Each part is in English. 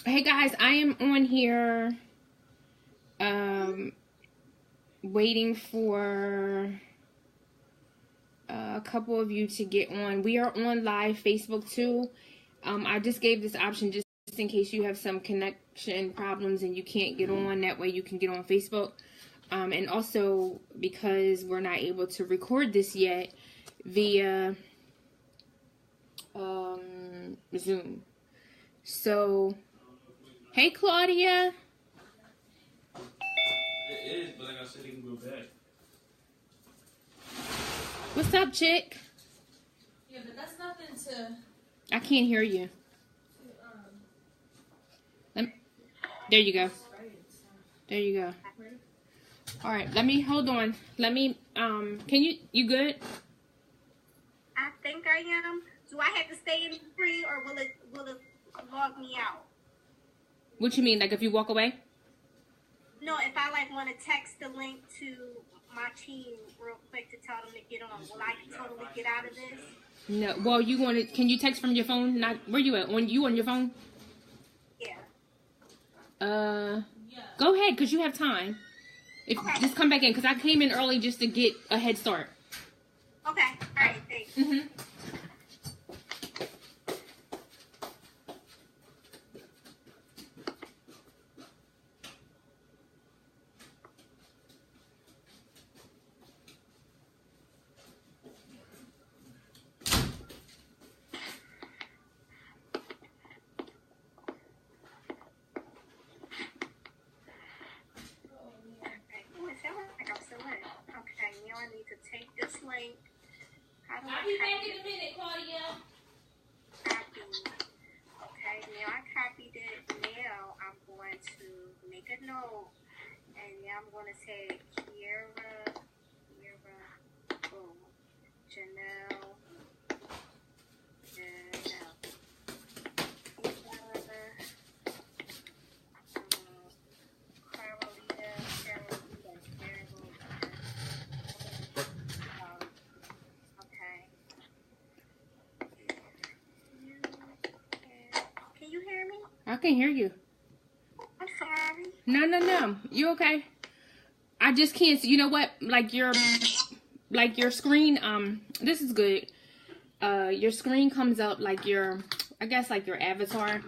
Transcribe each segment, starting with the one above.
Hey guys, I am on here waiting for a couple of you to get on. We are on live Facebook too. I just gave this option just in case you have some connection problems and you can't get on. That way you can get on Facebook. And also because we're not able to record this yet via Zoom. So, hey Claudia. It is, but like I said, it can go back. What's up, chick? Yeah, but that's nothing to... I can't hear you. There you go. There you go. All right, hold on. Can you good? I think I am. Do I have to stay in free or will it log me out? What you mean, like if you walk away? No, if I like want to text the link to my team real quick to tell them to get on, will I totally get out of this? No. Well, can you text from your phone? Not where you at? On your phone? Yeah. Go ahead, cause you have time. Okay. Just come back in, cause I came in early just to get a head start. Okay. All right. Thanks. Mhm. Okay, now I need to take this link. How do I'll be back in a minute, Claudia. copy? Okay, now I copied it. Now I'm going to make a note. And now I'm going to say Kiera, boom, Janelle, I can hear you. I'm sorry. No. You okay? I just can't see. You know what? Like your screen. This is good. Your screen comes up like your avatar.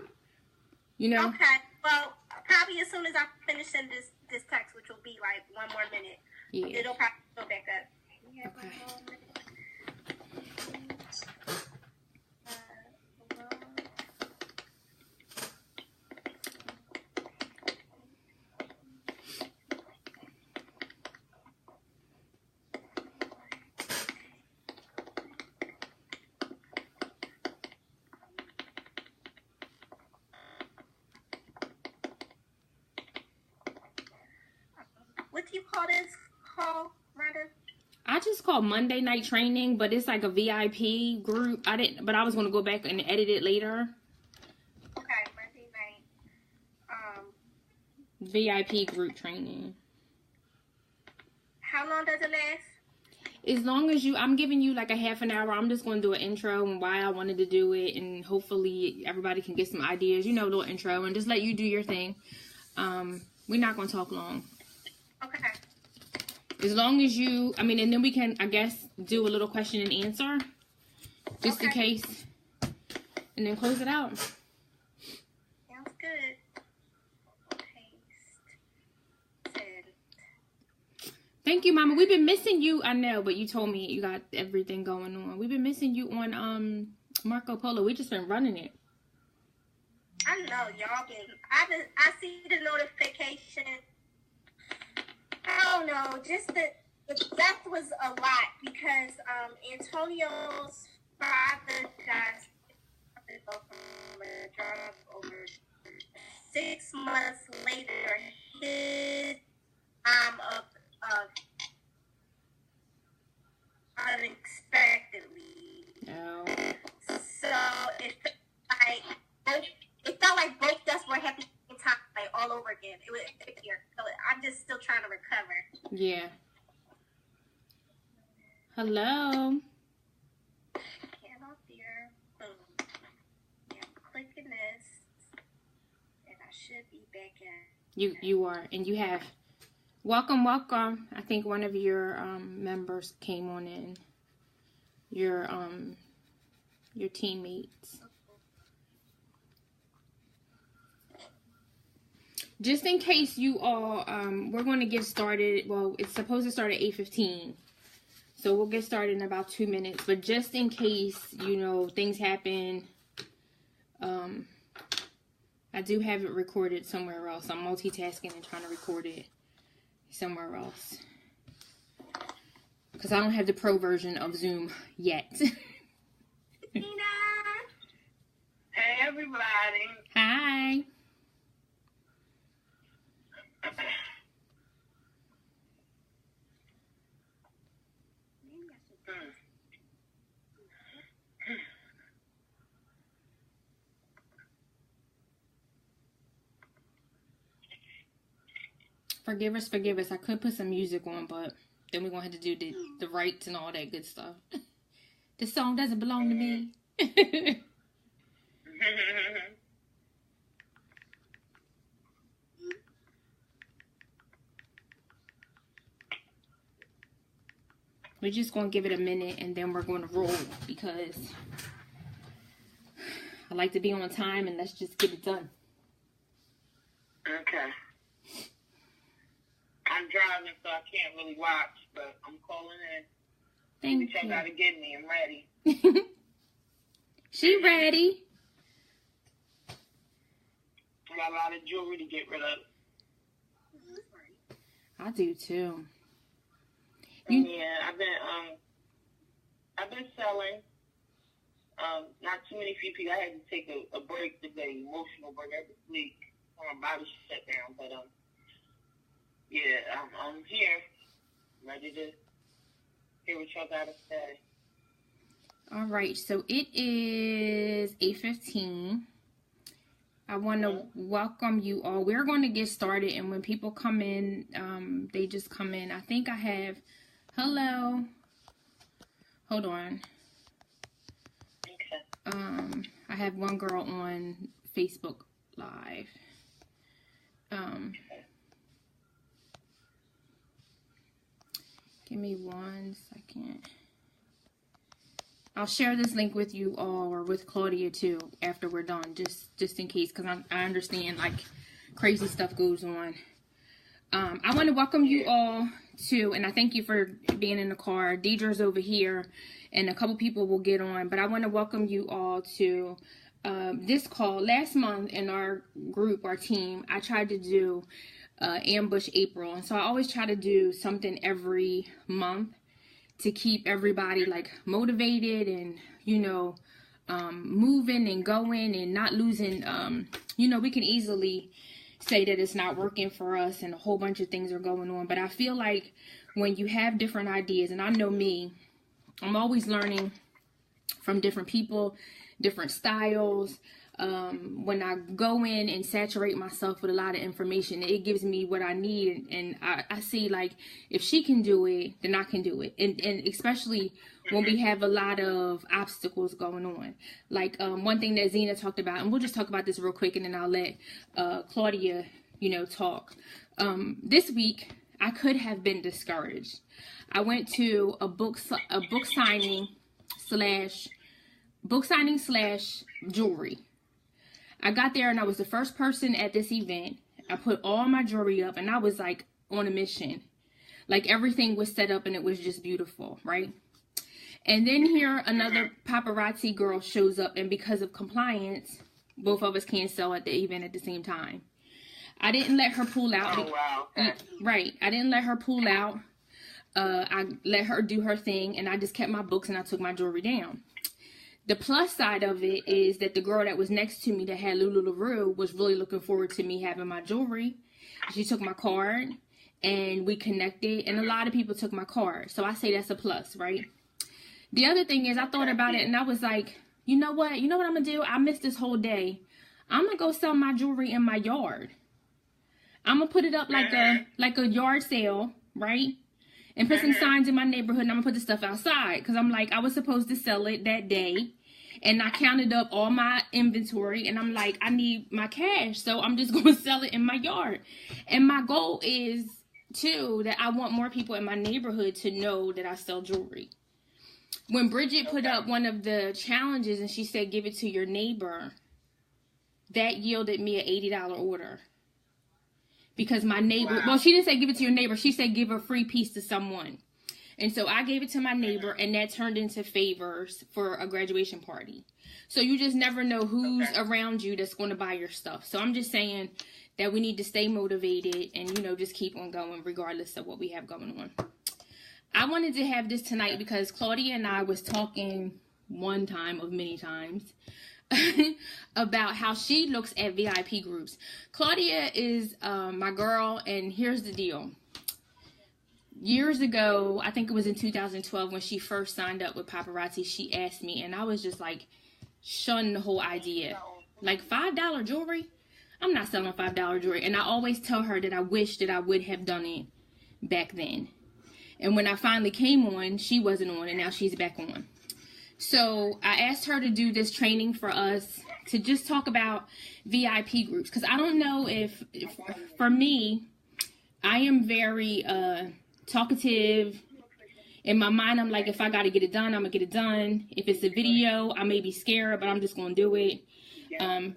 You know. Okay. Well, probably as soon as I finish in this text, which will be like 1 more minute, Yeah. it'll probably go back up. Okay. What do you call this call, Rhonda? I just called Monday Night Training, but it's like a VIP group. But I was gonna go back and edit it later. Okay, Monday night. VIP group training. How long does it last? As long as I'm giving you like a half an hour. I'm just gonna do an intro and why I wanted to do it, and hopefully everybody can get some ideas. You know, a little intro, and just let you do your thing. We're not gonna talk long. Okay. As long as and then we can, I guess, do a little question and answer, just in case, and then close it out. Sounds good. Paste. Send. Thank you, Mama. We've been missing you. I know, but you told me you got everything going on. We've been missing you on Marco Polo. We just been running it. I know y'all been. I see the notification. I don't know. Just the death was a lot because Antonio's father got from a drug over 6 months later. His unexpectedly. No. So it felt like both deaths were happening at the same time, like all over again. It was here. So I'm just still trying to recover. Yeah. Hello. Get up there. Boom. Yeah, I'm clicking this. And back in. You are, and you have. Welcome. I think one of your members came on in. Your teammates. Just in case you all, we're going to get started. Well, it's supposed to start at 8:15. So we'll get started in about 2 minutes. But just in case, you know, things happen, I do have it recorded somewhere else. I'm multitasking and trying to record it somewhere else. Because I don't have the pro version of Zoom yet. Tina! Hey, everybody. Hi. Forgive us. I could put some music on, but then we're going to have to do the rights and all that good stuff. This song doesn't belong to me. We're just going to give it a minute and then we're going to roll because I like to be on time and let's just get it done. Okay. I'm driving, so I can't really watch, but I'm calling in. Thank Y'all you. gotta get me. I'm ready. She ready. I got a lot of jewelry to get rid of. I do too. Yeah, I've been selling. Not too many people. I had to take a break today, emotional break every week. My body shut down, but yeah, I'm here, ready to hear what y'all gotta say. All right, so it is 8:15. I want to welcome you all. We're going to get started, and when people come in, they just come in. I think I have, hello, hold on. Okay. I have one girl on Facebook Live. Give me 1 second. I'll share this link with you all or with Claudia too after we're done, just in case, because I understand like crazy stuff goes on. I want to welcome you all to, and I thank you for being in the car. Deidre's over here, and a couple people will get on, but I want to welcome you all to this call. Last month in our group, our team, I tried to do Ambush April, and so I always try to do something every month to keep everybody like motivated and, you know, moving and going and not losing. You know, we can easily say that it's not working for us and a whole bunch of things are going on, but I feel like when you have different ideas, and I know me, I'm always learning from different people, different styles. When I go in and saturate myself with a lot of information, it gives me what I need, and I see like if she can do it, then I can do it, and especially when we have a lot of obstacles going on. Like one thing that Zena talked about, and we'll just talk about this real quick, and then I'll let Claudia, you know, talk. This week I could have been discouraged. I went to a book signing slash jewelry. I got there and I was the first person at this event. I put all my jewelry up and I was like on a mission. Like everything was set up and it was just beautiful, right? And then here another paparazzi girl shows up, and because of compliance, both of us can't sell at the event at the same time. I didn't let her pull out. Oh, wow. Okay. Right. I didn't let her pull out. I let her do her thing, and I just kept my books and I took my jewelry down. The plus side of it is that the girl that was next to me that had LuLaRue was really looking forward to me having my jewelry. She took my card and we connected, and a lot of people took my card. So I say that's a plus, right? The other thing is I thought about it and I was like, you know what? You know what I'm going to do? I missed this whole day. I'm going to go sell my jewelry in my yard. I'm going to put it up like a yard sale, right? And put some signs in my neighborhood, and I'm going to put the stuff outside. Because I'm like, I was supposed to sell it that day. And I counted up all my inventory, and I'm like, I need my cash, so I'm just going to sell it in my yard. And my goal is, too, that I want more people in my neighborhood to know that I sell jewelry. When Bridget put up one of the challenges and she said, give it to your neighbor, that yielded me an $80 order. Because my neighbor, well, she didn't say give it to your neighbor. She said give a free piece to someone. And so I gave it to my neighbor, and that turned into favors for a graduation party. So you just never know who's around you that's going to buy your stuff. So I'm just saying that we need to stay motivated and, you know, just keep on going regardless of what we have going on. I wanted to have this tonight because Claudia and I was talking one time of many times about how she looks at VIP groups. Claudia is my girl, and here's the deal. Years ago, I think it was in 2012 when she first signed up with Paparazzi, she asked me, and I was just like, shun the whole idea. Like $5 jewelry? I'm not selling $5 jewelry. And I always tell her that I wish that I would have done it back then. And when I finally came on, she wasn't on, and now she's back on. So I asked her to do this training for us to just talk about VIP groups. Because I don't know if for me, I am very talkative. In my mind, I'm like, if I got to get it done, I'm going to get it done. If it's a video, I may be scared, but I'm just going to do it.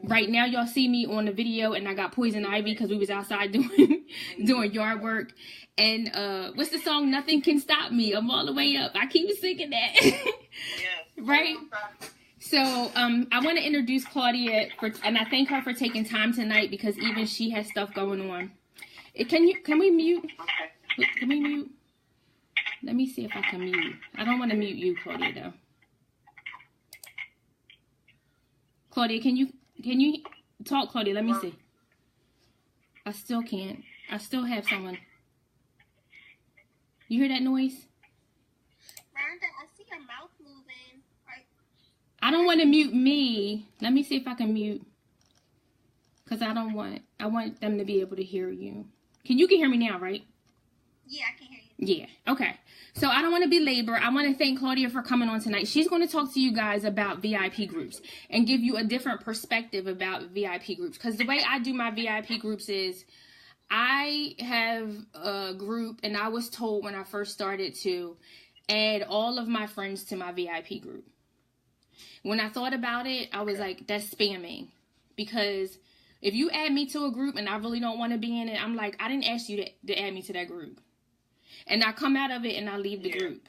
Right now, y'all see me on the video, and I got poison ivy because we was outside doing yard work. And what's the song? Nothing Can Stop Me. I'm all the way up. I keep singing that. Right? So I want to introduce Claudia, and I thank her for taking time tonight because even she has stuff going on. Can we mute? Can we mute? Let me see if I can mute. I don't want to mute you, Claudia, though. Claudia, can you talk, Claudia? Let me see. I still can't. I still have someone. You hear that noise? Rhonda, I see your mouth moving. I don't want to mute me. Let me see if I can mute. Because I want them to be able to hear you. You can hear me now, right? Yeah, I can hear you. Yeah, okay. So I don't want to belabor. I want to thank Claudia for coming on tonight. She's going to talk to you guys about VIP groups and give you a different perspective about VIP groups. Because the way I do my VIP groups is I have a group, and I was told when I first started to add all of my friends to my VIP group. When I thought about it, I was like, that's spamming. Because if you add me to a group and I really don't want to be in it, I'm like, I didn't ask you to add me to that group. And I come out of it and I leave the group.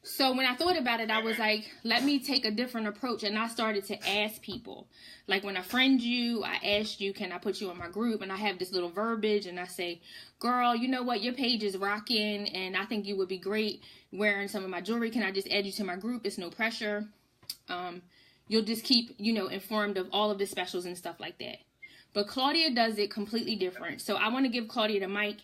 So when I thought about it, I was like, let me take a different approach. And I started to ask people. Like when I friend you, I asked you, can I put you in my group? And I have this little verbiage and I say, girl, you know what? Your page is rocking and I think you would be great wearing some of my jewelry. Can I just add you to my group? It's no pressure. You'll just keep, informed of all of the specials and stuff like that. But Claudia does it completely different. So I want to give Claudia the mic.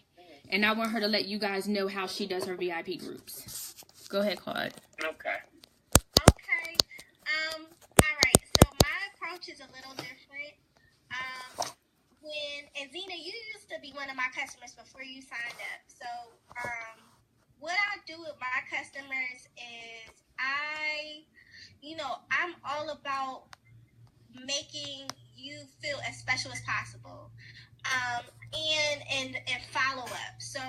And I want her to let you guys know how she does her VIP groups. Go ahead, Claude. Okay. All right. So my approach is a little different. And Zena, you used to be one of my customers before you signed up. So what I do with my customers is I'm all about making you feel as special as possible. And follow up. So,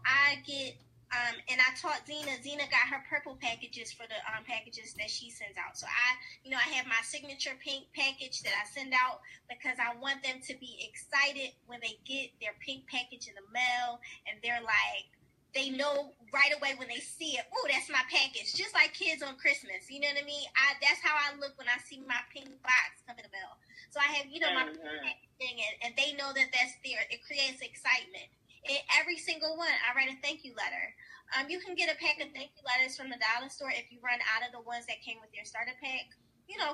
I get, and I taught Zena got her purple packages for the packages that she sends out. So I have my signature pink package that I send out because I want them to be excited when they get their pink package in the mail and they're like, they know right away when they see it, oh, that's my package. Just like kids on Christmas, you know what I mean? That's how I look when I see my pink box come in the mail. So I have, my thing, and they know that that's there. It creates excitement. In every single one, I write a thank you letter. You can get a pack of thank you letters from the dollar store if you run out of the ones that came with your starter pack,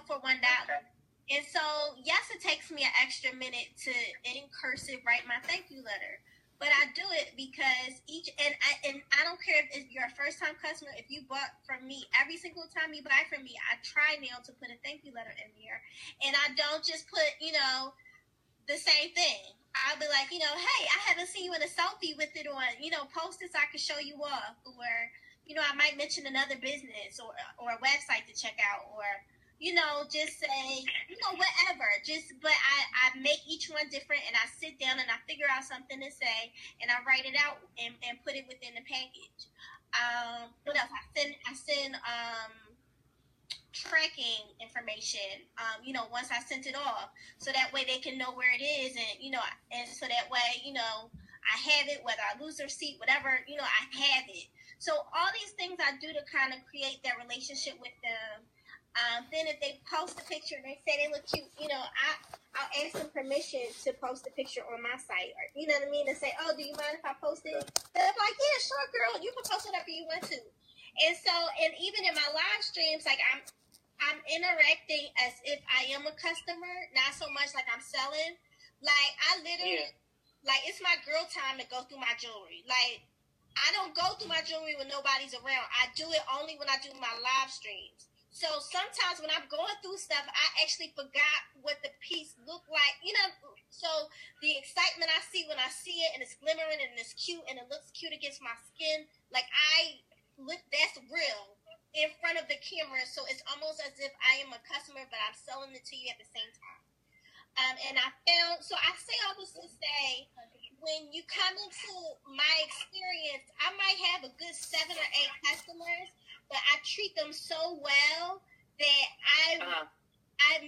for $1. And so, yes, it takes me an extra minute to, in cursive, write my thank you letter. But I do it because and I don't care if you're a first-time customer, if you bought from me, every single time you buy from me, I try now to put a thank you letter in there. And I don't just put, the same thing. I'll be like, hey, I haven't seen you in a selfie with it on, post it so I can show you off. Or, I might mention another business or a website to check out, or just say, whatever. But I make each one different, and I sit down and I figure out something to say, and I write it out and put it within the package. What else? I send tracking information, once I sent it off, so that way they can know where it is, and so that way, I have it, whether I lose the receipt, whatever, I have it. So all these things I do to kind of create that relationship with them. Then if they post a picture and they say they look cute, I'll ask them permission to post a picture on my site, or you know what I mean, to say, oh, do you mind if I post it? And I'm like, yeah, sure, girl, you can post whatever you want to. And so, and even in my live streams, like I'm interacting as if I am a customer, not so much like I'm selling. Like I literally, like it's my girl time to go through my jewelry. Like I don't go through my jewelry when nobody's around. I do it only when I do my live streams. So sometimes when I'm going through stuff, I actually forgot what the piece looked like. So the excitement I see when I see it and it's glimmering and it's cute and it looks cute against my skin, like that's real in front of the camera. So it's almost as if I am a customer, but I'm selling it to you at the same time. And I say all this to say, when you come into my experience, I might have a good 7 or 8 customers, but I treat them so well that I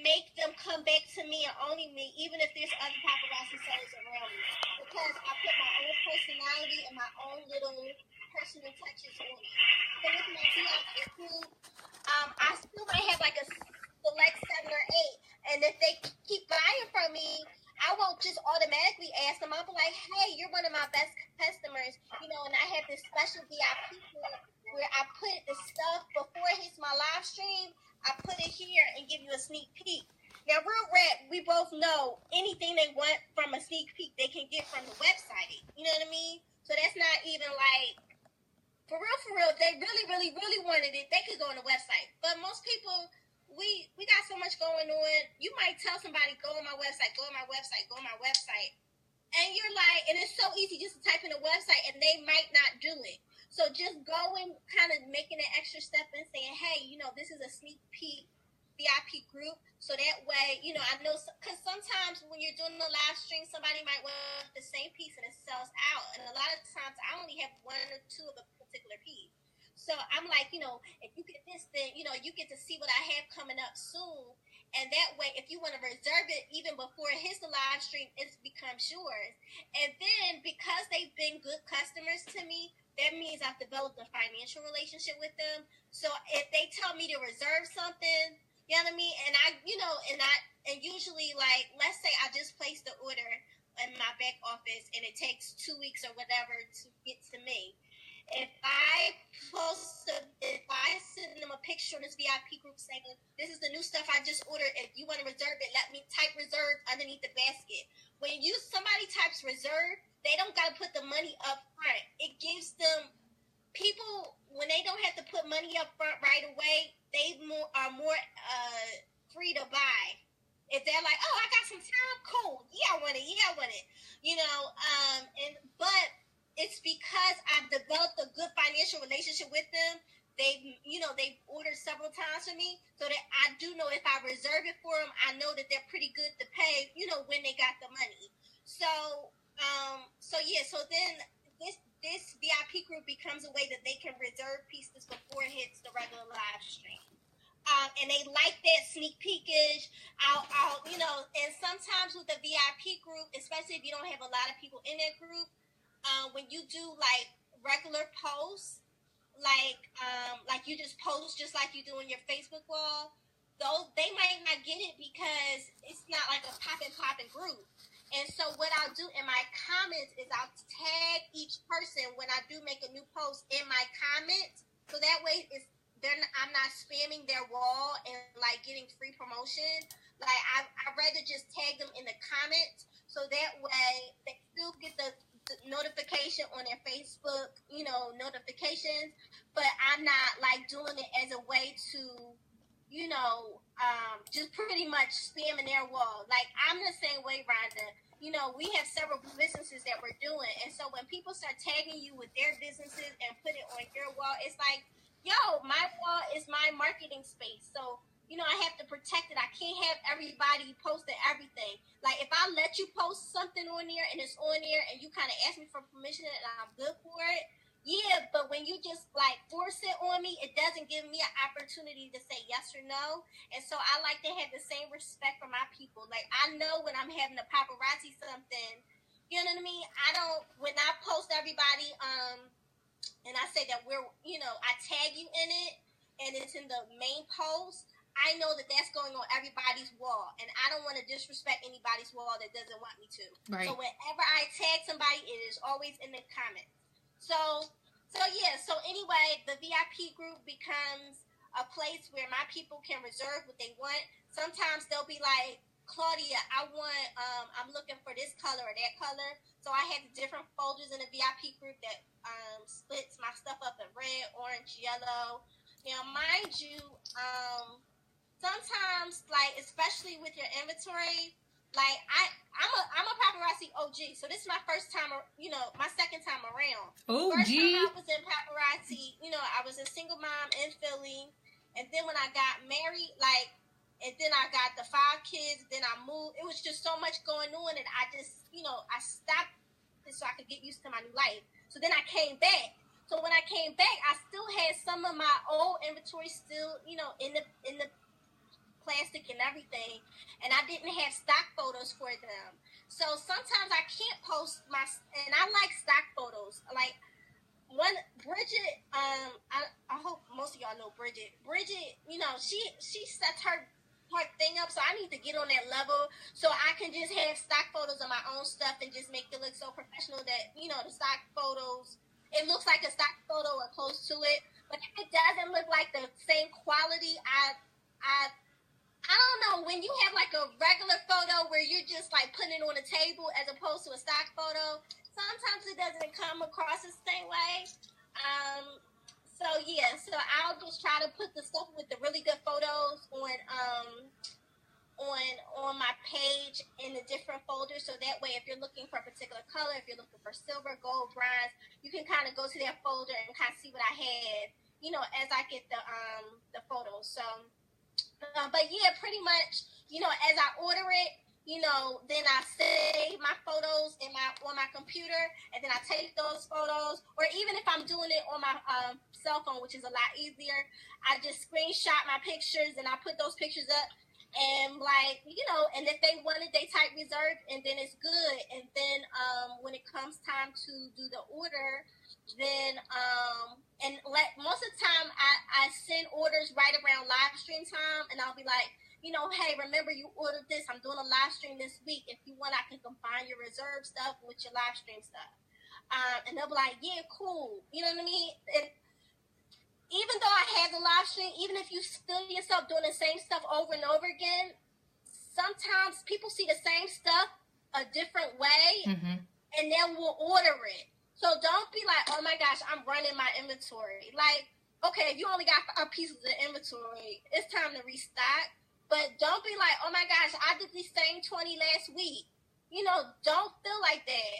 make them come back to me and only me, even if there's other paparazzi sellers around me, because I put my own personality and my own little personal touches on it. So with my VIP group, I still might have like a select 7 or 8, and if they keep buying from me, I won't just automatically ask them. I'll be like, hey, you're one of my best customers, and I have this special VIP group where I put the stuff before it hits my live stream. I put it here and give you a sneak peek. Now, real rap, we both know anything they want from a sneak peek, they can get from the website. You know what I mean? So that's not even like, for real, if they really, really, really wanted it, they could go on the website. But most people, we got so much going on. You might tell somebody, go on my website, go on my website, go on my website. And you're like, and it's so easy just to type in a website, and they might not do it. So just going, kind of making an extra step and saying, hey, this is a sneak peek VIP group. So that way, I know, because sometimes when you're doing a live stream, somebody might want the same piece and it sells out. And a lot of times I only have 1 or 2 of a particular piece. So I'm like, if you get this, then, you get to see what I have coming up soon. And that way, if you want to reserve it even before it hits the live stream, it becomes yours. And then because they've been good customers to me, that means I've developed a financial relationship with them. So if they tell me to reserve something, you know what I mean? And and usually, like, let's say I just placed the order in my back office and it takes 2 weeks or whatever to get to me. If I send them a picture on this VIP group saying, this is the new stuff I just ordered. If you want to reserve it, let me type reserve underneath the basket. When somebody types reserve, they don't got to put the money up front. It gives them, people, when they don't have to put money up front right away, they are more free to buy. If they're like, oh, I got some time, cool. Yeah, I want it. But it's because I've developed a good financial relationship with them. They've ordered several times for me, so that I do know if I reserve it for them, I know that they're pretty good to pay, when they got the money. So then this VIP group becomes a way that they can reserve pieces before it hits the regular live stream. And they like that sneak peekage. And sometimes with the VIP group, especially if you don't have a lot of people in that group, when you do like regular posts, like you just post just like you do on your Facebook wall, though they might not get it because it's not like a poppin' group. And so what I'll do in my comments is I'll tag each person when I do make a new post in my comments, so that way I'm not spamming their wall and like getting free promotion. Like I'd rather just tag them in the comments, so that way they still get the notification on their Facebook, notifications, but I'm not like doing it as a way to, just pretty much spamming their wall. Like I'm the same way, Rhonda. you know, we have several businesses that we're doing. And so when people start tagging you with their businesses and put it on your wall, it's like, yo, my wall is my marketing space. So, you know, I have to protect it. I can't have everybody posting everything. Like, if I let you post something on there and it's on there and you kind of ask me for permission and I'm good for it, yeah, but when you just, like, force it on me, it doesn't give me an opportunity to say yes or no. And so I like to have the same respect for my people. Like, I know when I'm having a paparazzi something, you know what I mean? When I post everybody, and I say that we're, you know, I tag you in it, and it's in the main post, I know that that's going on everybody's wall, and I don't want to disrespect anybody's wall that doesn't want me to. Right. So whenever I tag somebody, it is always in the comments. So anyway, the VIP group becomes a place where my people can reserve what they want. Sometimes they'll be like, Claudia, I'm looking for this color or that color. So I have different folders in the VIP group that splits my stuff up in red, orange, yellow. Now, mind you, sometimes, like, especially with your inventory, like, I'm a paparazzi OG, so this is my first time, you know, my second time around. OG? First time I was in paparazzi, you know, I was a single mom in Philly, and then when I got married, like, and then I got the 5 kids, then I moved. It was just so much going on, and I just, you know, I stopped it so I could get used to my new life. So then I came back. So when I came back, I still had some of my old inventory still, you know, in the plastic and everything, and I didn't have stock photos for them. So sometimes I can't post and I like stock photos. Like, Bridget, I hope most of y'all know Bridget. Bridget, you know, she sets her thing up, so I need to get on that level so I can just have stock photos of my own stuff and just make it look so professional that, you know, the stock photos, it looks like a stock photo or close to it, but if it doesn't look like the same quality, I don't know, when you have like a regular photo where you're just like putting it on a table as opposed to a stock photo, sometimes it doesn't come across the same way. So I'll just try to put the stuff with the really good photos on my page in the different folders, so that way if you're looking for a particular color, if you're looking for silver, gold, bronze, you can kind of go to that folder and kind of see what I have, you know, as I get the photos. So but yeah, pretty much, you know, as I order it, you know, then I save my photos on my computer, and then I take those photos, or even if I'm doing it on my cell phone, which is a lot easier, I just screenshot my pictures and I put those pictures up, and like, you know, and if they want it, they type reserve, and then it's good. And then when it comes time to do the order, then most of the time I send orders right around live stream time, and I'll be like, you know, hey, remember you ordered this, I'm doing a live stream this week, if you want I can combine your reserve stuff with your live stream stuff, and they'll be like, yeah, cool, you know what I mean? And even though I had the live stream, even if you feel yourself doing the same stuff over and over again, sometimes people see the same stuff a different way, and then will order it. So don't be like, oh my gosh, I'm running my inventory. Like, okay, if you only got 5 pieces of inventory, it's time to restock. But don't be like, oh my gosh, I did the same 20 last week. You know, don't feel like that.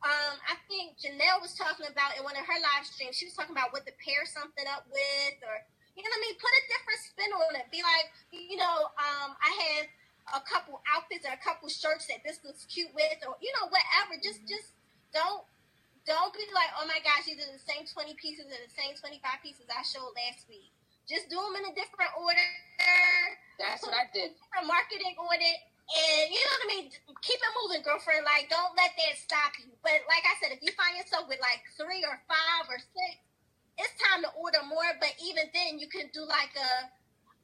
I think Janelle was talking about in one of her live streams, she was talking about what to pair something up with, or, you know what I mean, put a different spin on it. Be like, you know, I had a couple outfits or a couple shirts that this looks cute with, or, you know, whatever. Just don't be like, oh my gosh, these are the same 20 pieces or the same 25 pieces I showed last week. Just do them in a different order. That's what I did. Different marketing on it. And you know what I mean? Keep it moving, girlfriend. Like, don't let that stop you. But like I said, if you find yourself with like 3 or 5 or 6, it's time to order more. But even then, you can do like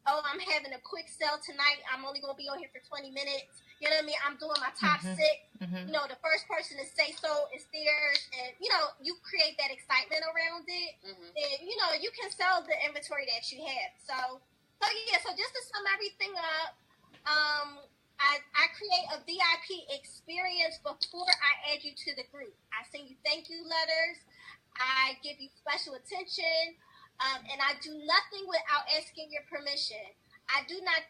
I'm having a quick sale tonight. I'm only going to be on here for 20 minutes. You know what I mean? I'm doing my top 6. You know, the first person to say so is theirs. And, you know, you create that excitement around it. And, you know, you can sell the inventory that you have. So yeah, so just to sum everything up, I create a VIP experience before I add you to the group. I send you thank you letters. I give you special attention. And I do nothing without asking your permission. I do not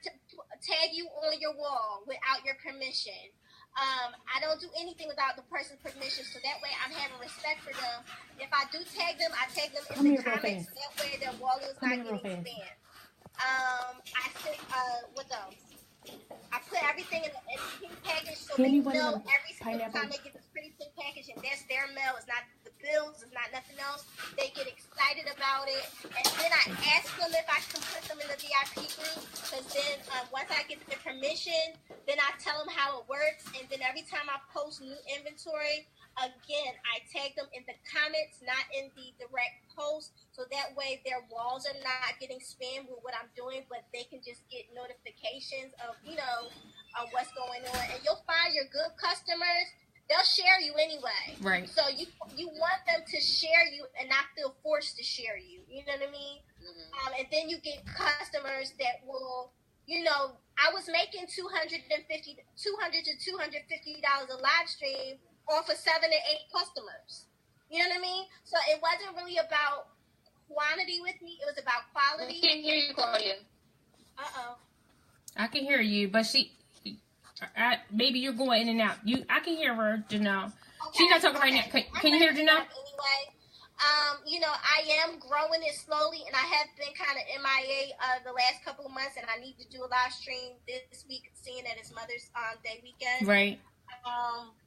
tag you on your wall without your permission. I don't do anything without the person's permission, so that way I'm having respect for them. If I do tag them, I tag them in the comments. That way their wall is not getting spammed. I think, what else? I put everything in the pink package so they know every single time they get this pretty pink package and that's their mail. It's not the bills. It's not nothing else. They get excited about it. And then I ask them if I can put them in the VIP group, because then once I get the permission, then I tell them how it works. And then every time I post new inventory, again, I tag them in the comments, not in the direct post, so that way their walls are not getting spammed with what I'm doing, but they can just get notifications of, what's going on. And you'll find your good customers, they'll share you anyway. Right. So you want them to share you and not feel forced to share you. You know what I mean? Mm-hmm. And then you get customers that will, I was making $200 to $250 a live stream off of 7 to 8 customers. You know what I mean? So it wasn't really about quantity with me. It was about quality. I can't hear you, Claudia. I can hear you, but maybe you're going in and out. I can hear her, Janelle. Okay. She's not talking right now. Can you hear Janelle? Anyway, I am growing it slowly, and I have been kind of MIA the last couple of months, and I need to do a live stream this week, seeing that it's Mother's Day weekend. Right.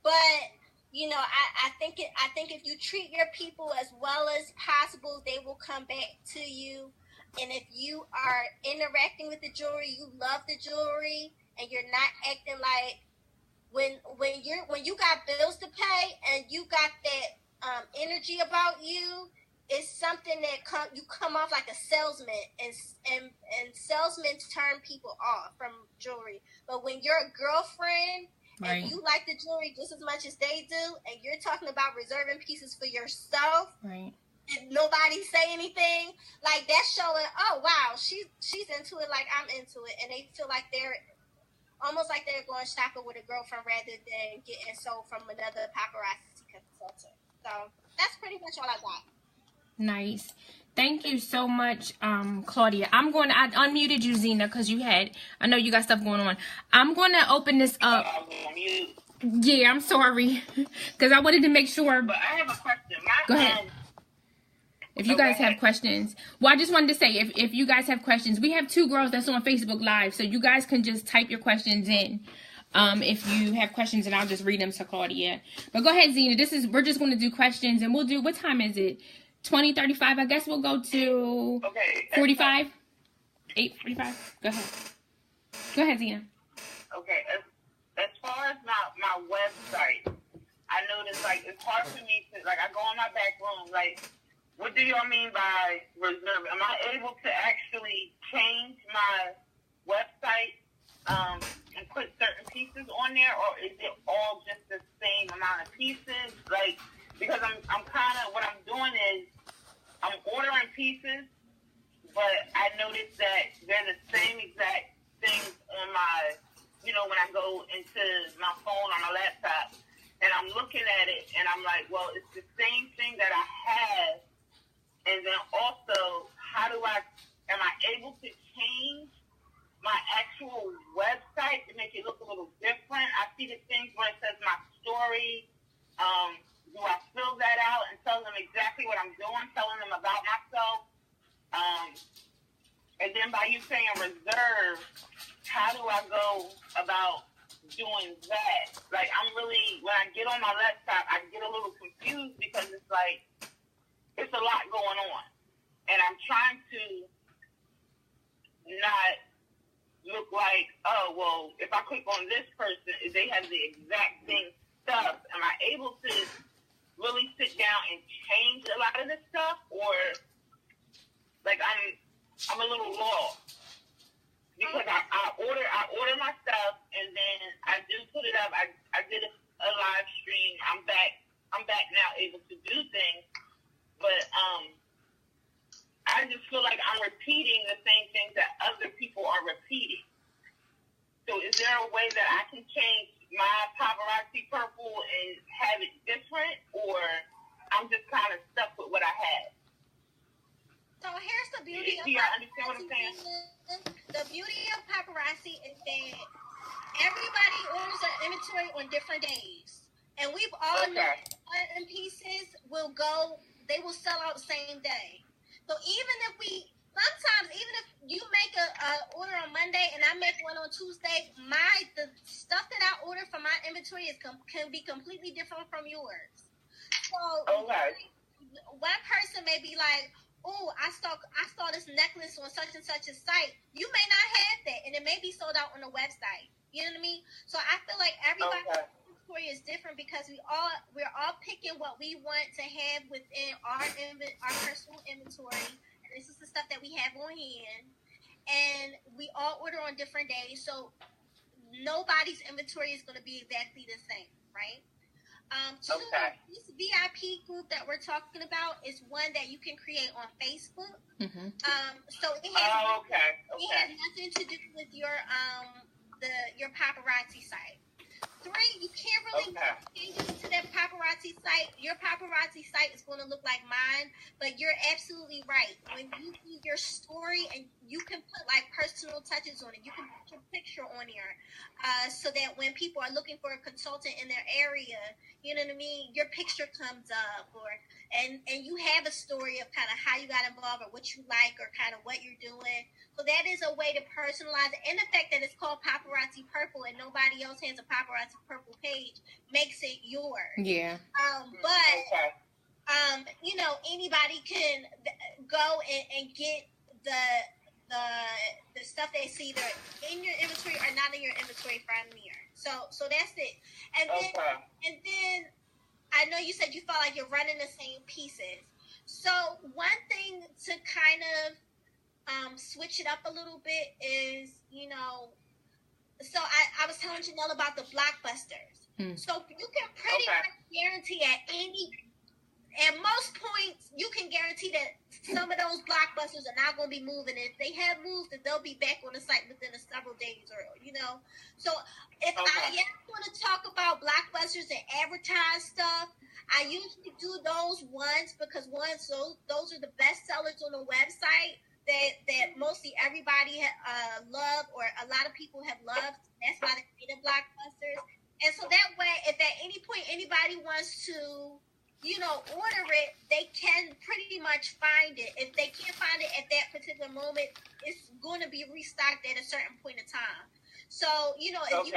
But I think if you treat your people as well as possible, they will come back to you. And if you are interacting with the jewelry, you love the jewelry, and you're not acting like when you got bills to pay and you got that energy about you, it's something that you come off like a salesman, and salesmen turn people off from jewelry. But when you're a girlfriend, right, and you like the jewelry just as much as they do, and you're talking about reserving pieces for yourself, right, and nobody say anything, like that's showing, oh wow, she's into it like I'm into it, and they feel like they're almost like they're going shopping with a girlfriend rather than getting sold from another paparazzi consultant. So that's pretty much all I got. Nice. Thank you so much, Claudia. I unmuted you, Zena, because I know you got stuff going on. I'm going to open this up. Yeah, I'm sorry. Because I wanted to make sure. But I have a question. Go ahead. If you guys have questions. Well, I just wanted to say, if you guys have questions, we have 2 girls that's on Facebook Live, so you guys can just type your questions in. If you have questions, and I'll just read them to Claudia. But go ahead, Zena. We're just going to do questions, and we'll do, what time is it? 20:35. I guess we'll go to 45. 8:45. Go ahead, Zena. Okay. As far as my website, I noticed it's hard for me to I go in my back room. What do y'all mean by reserve? Am I able to actually change my website and put certain pieces on there, or is it all just the same amount of pieces? Because I'm kind of, what I'm doing is I'm ordering pieces, but I noticed that they're the same exact things on my, when I go into my phone on my laptop, and I'm looking at it, and I'm like, well, it's the same thing that I have. And then also, am I able to change my actual website to make it look a little different? I see the things where it says my story. Do I fill that out and tell them exactly what I'm doing, telling them about myself? And then by you saying reserve, how do I go about doing that? I'm really, when I get on my laptop, I get a little confused because it's it's a lot going on. And I'm trying to not look like, oh, well, if I click on this person, they have the exact same stuff. Am I able to really sit down and change a lot of this stuff? Or, I'm a little lost. Because I order my stuff, and then I do put it up. I did a live stream. I'm back now able to do things. But I just feel like I'm repeating the same things that other people are repeating. So is there a way that I can change my Paparazzi purple and have it different, or I'm just kind of stuck with what I had? So here's the beauty of Paparazzi. Do you understand what I'm saying? The beauty of Paparazzi is that everybody orders an inventory on different days. And we've all known button pieces will go, they will sell out same day. So even if sometimes even if you make a order on Monday and I make one on Tuesday, the stuff that I order from my inventory can be completely different from yours. So one person may be like, oh, I saw this necklace on such and such a site. You may not have that, and it may be sold out on the website. You know what I mean? So I feel like everybody's inventory is different because we're all picking what we want to have within our personal inventory, and this is the stuff that we have on hand, and we all order on different days. So nobody's inventory is going to be exactly the same, right? This VIP group that we're talking about is one that you can create on Facebook. Mm-hmm. So it has nothing to do with your paparazzi site. 3, you can't really make changes to that paparazzi site. Your paparazzi site is going to look like mine, but you're absolutely right. When you do your story, and you can put like personal touches on it, you can put your picture on there, so that when people are looking for a consultant in their area, you know what I mean, your picture comes up, and you have a story of kind of how you got involved or what you like or kind of what you're doing. So that is a way to personalize it. And the fact that it's called Paparazzi Purple and nobody else has a Paparazzi Purple page makes it yours. Yeah. You know, anybody can go and get the stuff that's either in your inventory or not in your inventory from here. So that's it. And then I know you said you felt like you're running the same pieces. So one thing to kind of switch it up a little bit is, you know, so I was telling Janelle about the blockbusters. So you can pretty much guarantee at most points, you can guarantee that some of those blockbusters are not going to be moving. If they have moved, then they'll be back on the site within several days, or, you know. So if I am going to talk about blockbusters and advertise stuff, I usually do those ones because those are the best sellers on the website that mostly everybody love, or a lot of people have loved. That's why they created blockbusters. And so that way, if at any point anybody wants to, you know, order it, they can pretty much find it. If they can't find it at that particular moment, it's going to be restocked at a certain point in time. So, you know, if you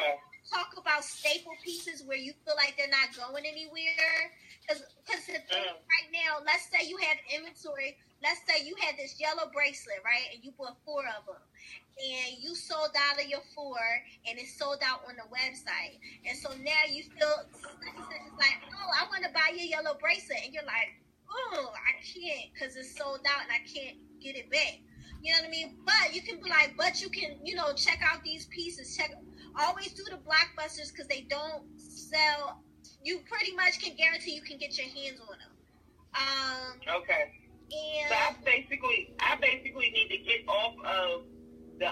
talk about staple pieces where you feel like they're not going anywhere, because the thing right now, let's say you have inventory. Let's say you had this yellow bracelet, right? And you bought 4 of them. And you sold out of your 4, and it's sold out on the website. And so now you feel like, oh, I want to buy your yellow bracelet. And you're like, oh, I can't because it's sold out and I can't get it back. You know what I mean? But you can be like, but you can, you know, check out these pieces. Always do the blockbusters because they don't sell. You pretty much can guarantee you can get your hands on them. And so I basically need to get off of the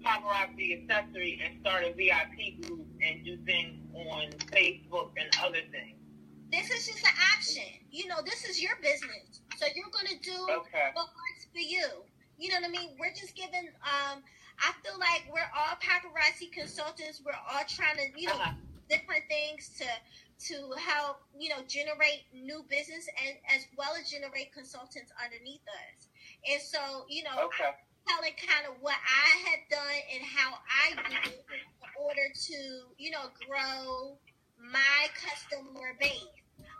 paparazzi accessory and start a VIP group and do things on Facebook and other things. This is just an option. You know, this is your business. So you're going to do what works for you. You know what I mean? We're just giving, I feel like we're all paparazzi consultants. We're all trying to, you know, different things to help, you know, generate new business and as well as generate consultants underneath us. And so, you know, I'm telling kind of what I had done and how I do it in order to, you know, grow my customer base.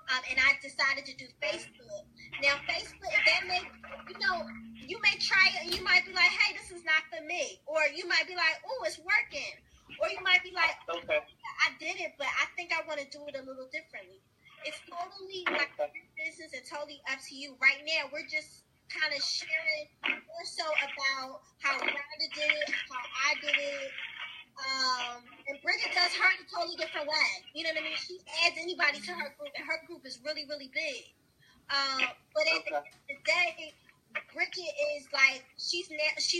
And I decided to do Facebook. Now, Facebook, if that makes, you know, you may try it and you might be like, hey, this is not for me. Or you might be like, oh, it's working. Or you might be like, I did it, but I think I want to do it a little differently. It's totally like your business and totally up to you. Right now, we're just kind of sharing more so about how Rhonda did it, how I did it. And Bridget does hers a totally different way. You know what I mean? She adds anybody to her group, and her group is really, really big. But at the end of the day, Bridget is like, she's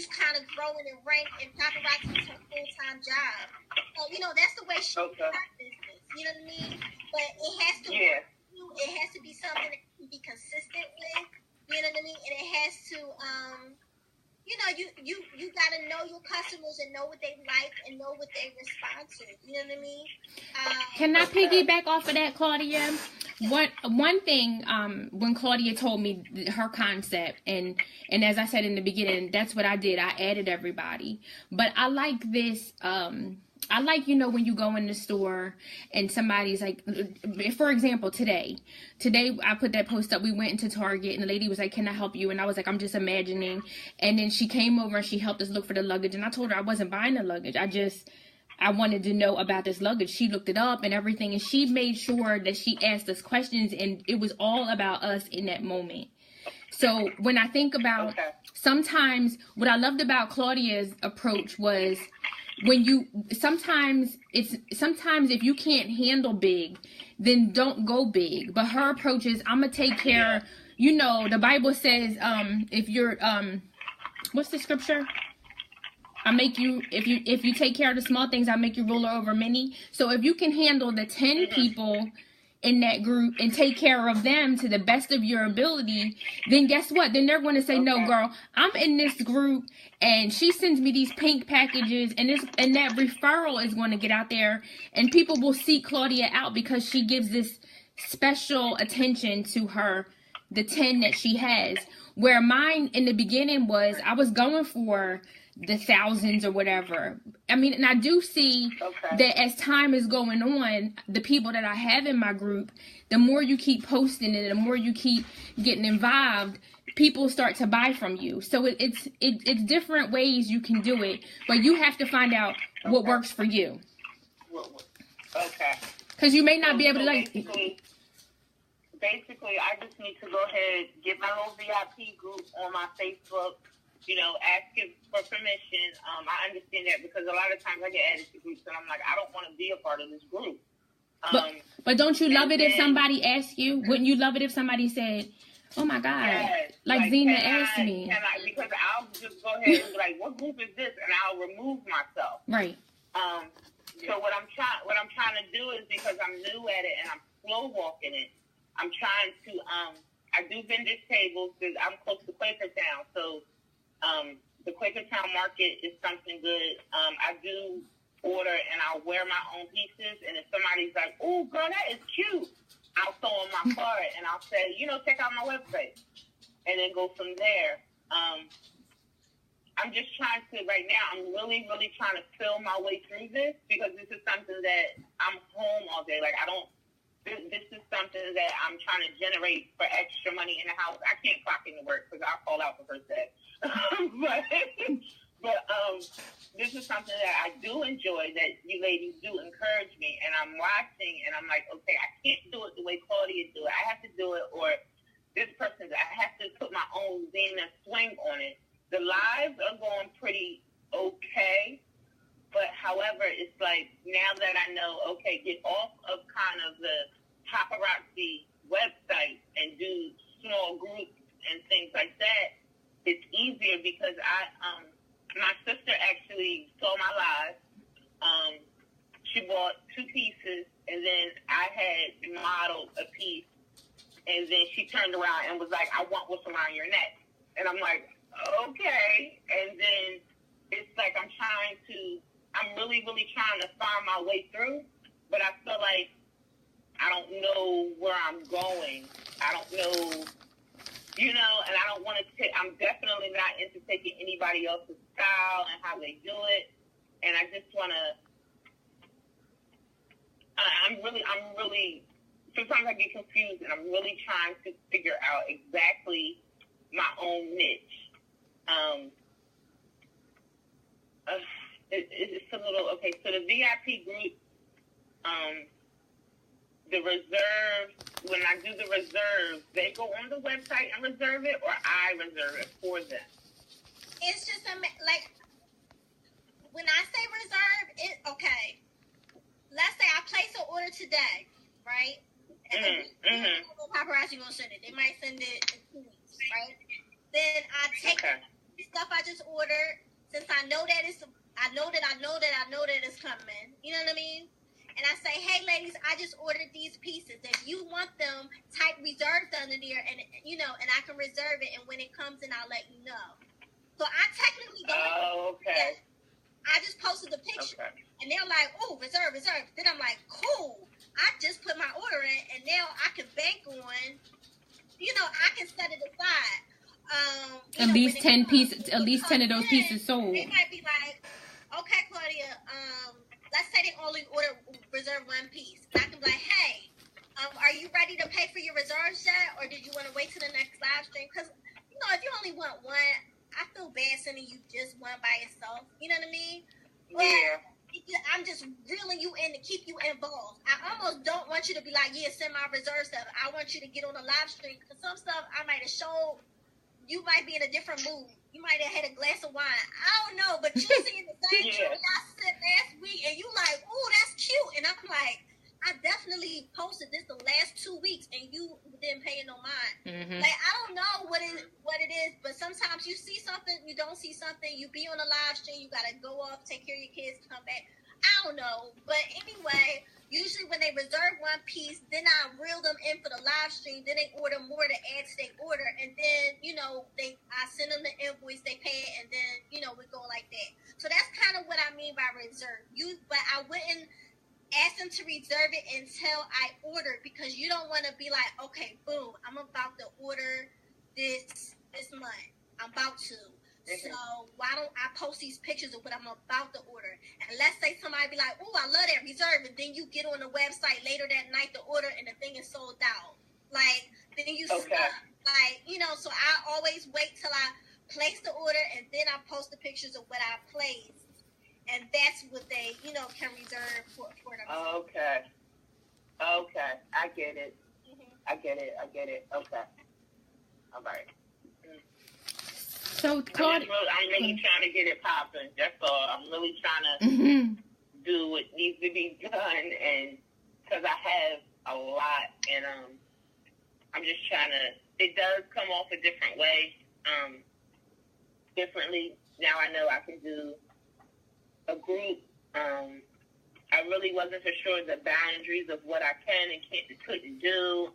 kind of growing in rank, and Paparazzi is her full-time job. So, you know, that's the way she does her business. You know what I mean? But it has to it has to be something that you can be consistent with. You know what I mean? And it has to, you know, you gotta know your customers and know what they like and know what they respond to. You know what I mean? Can I piggyback off of that, Claudia? One thing, when Claudia told me her concept, and as I said in the beginning, that's what I did. I added everybody. But I like this. I like, you know, when you go in the store and somebody's like, for example, today I put that post up. We went into Target and the lady was like, can I help you? And I was like, I'm just imagining. And then she came over and she helped us look for the luggage. And I told her I wasn't buying the luggage. I wanted to know about this luggage. She looked it up and everything. And she made sure that she asked us questions. And it was all about us in that moment. So when I think about sometimes what I loved about Claudia's approach was, sometimes if you can't handle big, then don't go big. But her approach is, I'm gonna take care. You know, the Bible says, if you're what's the scripture? I make you, if you take care of the small things, I make you ruler over many. So if you can handle the 10 people in that group and take care of them to the best of your ability, then guess what? Then they're going to say, no, girl, I'm in this group and she sends me these pink packages, and that referral is going to get out there and people will seek Claudia out because she gives this special attention to the 10 that she has. Where mine in the beginning was, I was going for the thousands or whatever. I mean, and I do see that as time is going on, the people that I have in my group, the more you keep posting it, the more you keep getting involved, people start to buy from you. So it's different ways you can do it, but you have to find out what works for you. Okay. Because you may not be able to Basically, I just need to go ahead, get my little VIP group on my Facebook, you know, ask it for permission. I understand that because a lot of times I get added to groups and I'm like, I don't want to be a part of this group. But don't you love it if somebody asked you? Wouldn't you love it if somebody said, oh my God, yes, like Zena asked me? Because I'll just go ahead and be like, what group is this? And I'll remove myself. Right. So what I'm trying to do is, because I'm new at it and I'm slow walking it, I'm trying to, I do vendors tables because I'm close to Quakertown. So the Quakertown market is something good. I do order and I'll wear my own pieces. And if somebody's like, oh, girl, that is cute, I'll throw in my card and I'll say, you know, check out my website. And then go from there. I'm just trying to, right now, I'm really, really trying to feel my way through this because this is something that I'm home all day. Like, this is something that I'm trying to generate for extra money in the house. I can't clock into work because I'll fall out the first day. but this is something that I do enjoy, that you ladies do encourage me. And I'm watching and I'm like, okay, I can't do it the way Claudia do it. I have to do it, or this person, I have to put my own Zena swing on it. The lives are going pretty okay. But however, it's like, now that I know, okay, get off of kind of the Paparazzi website and do small groups and things like that, it's easier because my sister actually saw my live. She bought 2 pieces, and then I had modeled a piece, and then she turned around and was like, I want what's around your neck. And I'm like, okay. And then it's like I'm really, really trying to find my way through, but I feel like I don't know where I'm going. I don't know, you know, and I don't want to I'm definitely not into taking anybody else's style and how they do it. And I just want to, I'm really, sometimes I get confused and I'm really trying to figure out exactly my own niche. It's a little, okay, so the VIP group, the reserve, when I do the reserve, they go on the website and reserve it, or I reserve it for them? It's just, like, when I say reserve, okay, let's say I place an order today, right? And Paparazzi will send it. They might send it in 2 weeks, right? Then I take the stuff I just ordered, since I know that it's coming. You know what I mean? And I say, hey, ladies, I just ordered these pieces. If you want them, type reserved under there, and you know, and I can reserve it. And when it comes in, I'll let you know. So I technically don't. Oh, okay. I just posted the picture, Okay. and they're like, "Oh, reserve." Then I'm like, "Cool." I just put my order in, and now I can bank on. I can set it aside. At least 10 pieces. At least 10 of those pieces sold. They might be like, "Okay, Claudia. Let's say they only reserve one piece." And I can be like, "Hey, are you ready to pay for your reserves yet, or did you want to wait till the next live stream? Because if you only want one, I feel bad sending you just one by yourself. You know what I mean? But I'm just reeling you in to keep you involved. I almost don't want you to be like, yeah, send my reserve stuff. I want you to get on a live stream because some stuff I might have showed. You might be in a different mood. You might have had a glass of wine. I don't know, but you seen the same show I sent last week, and you like, oh, that's cute. And I'm like, I definitely posted this the last 2 weeks, and you didn't pay no mind. Mm-hmm. Like, I don't know what it is, but sometimes you see something, you don't see something. You be on a live stream, you gotta go off, take care of your kids, come back. I don't know, but anyway, usually when they reserve one piece, then I reel them in for the live stream. Then they order more to add to their order, and then I send them the invoice, they pay it, and then we go like that. So that's kind of what I mean by reserve. But I wouldn't ask them to reserve it until I order, because you don't want to be like, okay, boom, I'm about to order this month. I'm about to. So why don't I post these pictures of what I'm about to order? And let's say somebody be like, oh, I love that reserve. And then you get on the website later that night to order and the thing is sold out. Like, then you stuck. Like, so I always wait till I place the order and then I post the pictures of what I placed. And that's what they, can reserve for them. Okay. I get it. Mm-hmm. I get it. Okay. All right. So, Claudia, I'm really trying to get it popping. That's all. I'm really trying to do what needs to be done, and because I have a lot, and I'm just trying to. It does come off a different way, differently. Now I know I can do a group. I really wasn't for sure the boundaries of what I can and couldn't do.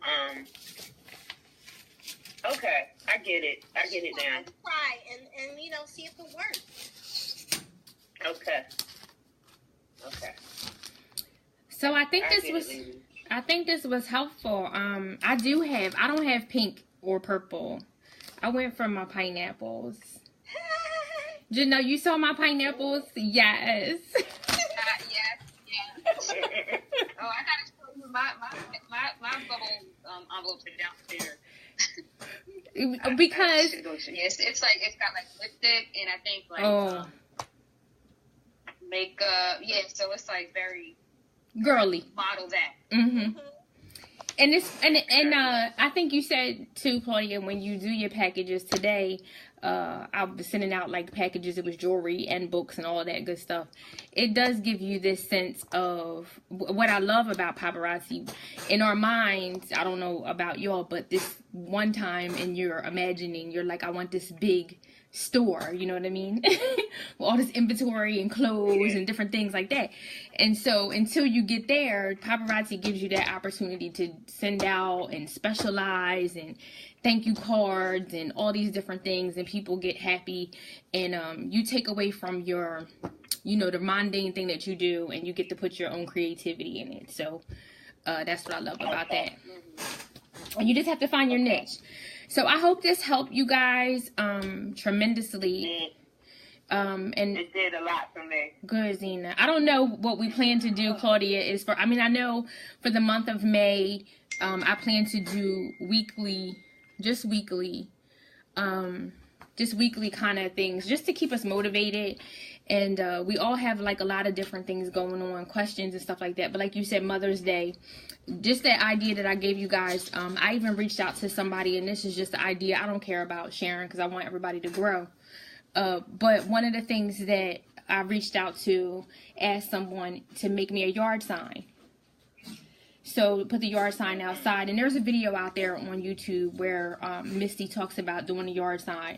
Okay, I get it now. Try and see if it works. Okay. So I think this was helpful. I don't have pink or purple. I went for my pineapples. You saw my pineapples? Yes. Yes. Oh, I gotta show you my bubble envelopes are downstairs. Because yes, it's got like lipstick and I think makeup. Yeah, so it's like very girly. Model that. Mm-hmm. And I think you said too, Claudia, when you do your packages today, I was sending out like packages. It was jewelry and books and all that good stuff. It does give you this sense of what I love about Paparazzi. In our minds, I don't know about y'all, but this one time in your imagining, you're like, I want this big store, you know what I mean? With all this inventory and clothes and different things like that. And so until you get there, Paparazzi gives you that opportunity to send out and specialize and thank you cards and all these different things, and people get happy, and you take away from your, the mundane thing that you do, and you get to put your own creativity in it. So that's what I love about that. And you just have to find your niche. So I hope this helped you guys tremendously. And it did a lot for me. Good, Zena. I don't know what we plan to do, Claudia, I know for the month of May, I plan to do weekly kind of things just to keep us motivated. And we all have like a lot of different things going on, questions and stuff like that. But like you said, Mother's Day, just that idea that I gave you guys, I even reached out to somebody, and this is just the idea. I don't care about sharing because I want everybody to grow. But one of the things that I reached out to, asked someone to make me a yard sign. So put the yard sign outside, and there's a video out there on YouTube where Misty talks about doing a yard sign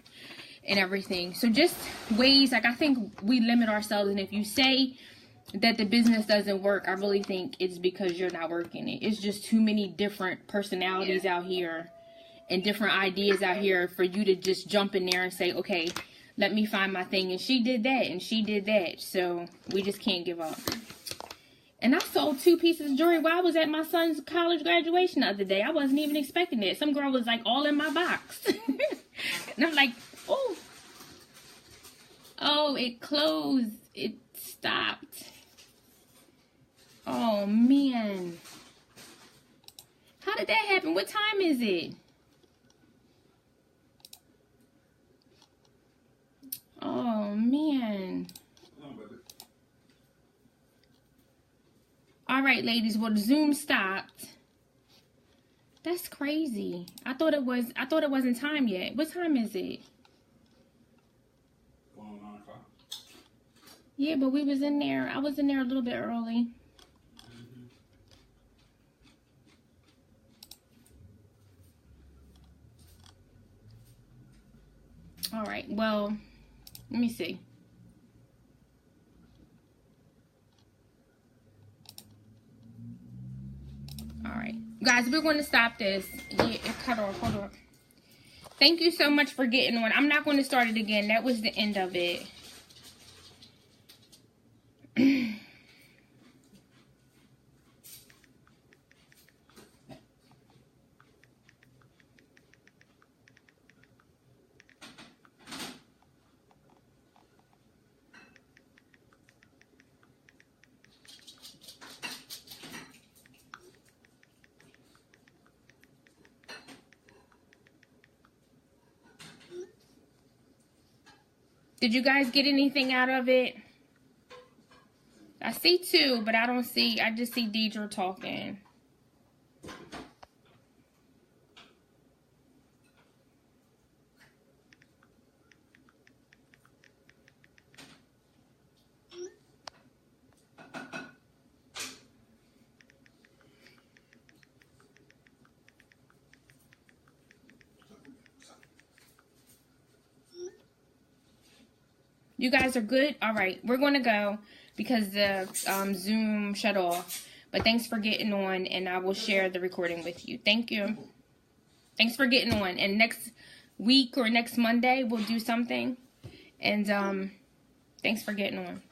and everything. So just ways, like I think we limit ourselves, and if you say that the business doesn't work, I really think it's because you're not working it. It's just too many different personalities out here and different ideas out here for you to just jump in there and say, okay, let me find my thing. And she did that, and she did that. So we just can't give up. And I sold 2 pieces of jewelry while I was at my son's college graduation the other day. I wasn't even expecting it. Some girl was like all in my box. And I'm like, oh. Oh, it closed. It stopped. Oh, man. How did that happen? What time is it? Oh, man. All right, ladies. Well, the Zoom stopped. That's crazy. I thought it wasn't time yet. What time is it? Going on 9 o'clock. Yeah, but we was in there. I was in there a little bit early. All right. Well, let me see. All right. Guys, we're going to stop this. Yeah, it cut off. Hold on. Thank you so much for getting on. I'm not going to start it again. That was the end of it. Did you guys get anything out of it? I see 2, but I don't see, I just see Deidre talking. You guys are good? All right, we're going to go because the Zoom shut off. But thanks for getting on, and I will share the recording with you. Thank you. Thanks for getting on. And next week or next Monday, we'll do something. And thanks for getting on.